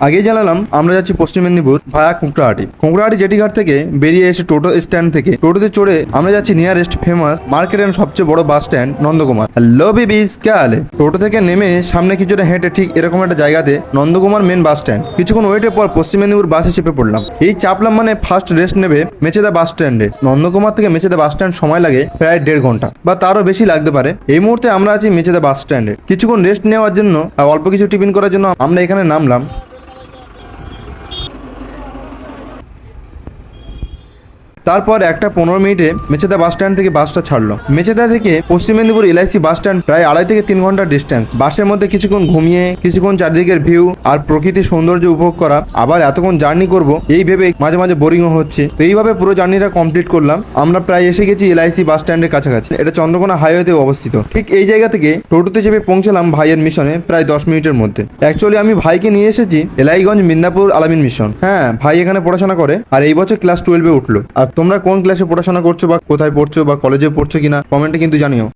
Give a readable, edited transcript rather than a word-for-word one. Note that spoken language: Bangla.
আগেই জানালাম আমরা যাচ্ছি পশ্চিম মেদিনীপুর ভায়া কুঁকড়াহাটি। কুঁকড়াহাটি জেটিঘাট থেকে বেরিয়ে এসে টোটো স্ট্যান্ড থেকে টোটোতে চড়ে আমরা যাচ্ছি নিয়ারেস্ট ফেমাস মার্কেট এন্ড সবচেয়ে বড় bus stand Nandakumar. Hello babies, কে আলে? টোটো থেকে নেমে সামনে কিছুটা হেঁটে ঠিক এরকম একটা জায়গাতে নন্দকুমার মেন বাস স্ট্যান্ড। কিছুক্ষণ ওয়েটের পর পশ্চিম মেদিনীপুর বাসে চেপে পড়লাম। এই চাপলাম মানে ফার্স্ট রেস্ট নেবে মেচেদা বাস স্ট্যান্ডে। নন্দকুমার থেকে মেচেদা বাস স্ট্যান্ড সময় লাগে প্রায় 1.5 ঘন্টা বা তারও বেশি লাগতে পারে। এই মুহূর্তে আমরা আছি মেচেদা বাস স্ট্যান্ডে। কিছুক্ষণ রেস্ট নেওয়ার জন্য আর অল্প কিছু টিফিন করার জন্য আমরা এখানে নামলাম। তারপর 1:15 মেচেদা বাস স্ট্যান্ড থেকে বাসটা ছাড়লো। মেচেদা থেকে পশ্চিম মেদিনীপুর এলআইসি বাস স্ট্যান্ড প্রায় 2.5 থেকে 3 ঘন্টার ডিস্টেন্স। বাসের মধ্যে কিছুক্ষণ ঘুমিয়ে কিছুক্ষণ চারদিকের ভিউ আর প্রকৃতির সৌন্দর্য উপভোগ করা, আবার এতক্ষণ জার্নি করব এই ভেবে মাঝে মাঝে বোরিংও হচ্ছে। তো এইভাবে পুরো জার্নিটা কমপ্লিট করলাম। আমরা প্রায় এসে গেছি এলআইসি বাস স্ট্যান্ডের কাছাকাছি। এটা চন্দ্রকোনা হাইওয়েতে অবস্থিত। ঠিক এই জায়গা থেকে টোটোতে চেপে পৌঁছলাম ভাইয়ের মিশনে প্রায় 10 মিনিটের মধ্যে। অ্যাকচুয়ালি আমি ভাইকে নিয়ে এসেছি এলাইগঞ্জ মিদনাপুর আলামিন মিশন। হ্যাঁ, ভাই এখানে পড়াশোনা করে আর এই বছর ক্লাস 12-এ উঠলো। আর তোমরা কোন ক্লাসে পড়াশোনা করছো বা কোথায় পড়ছো বা কলেজে পড়ছো কিনা কমেন্টে কিন্তু জানিও।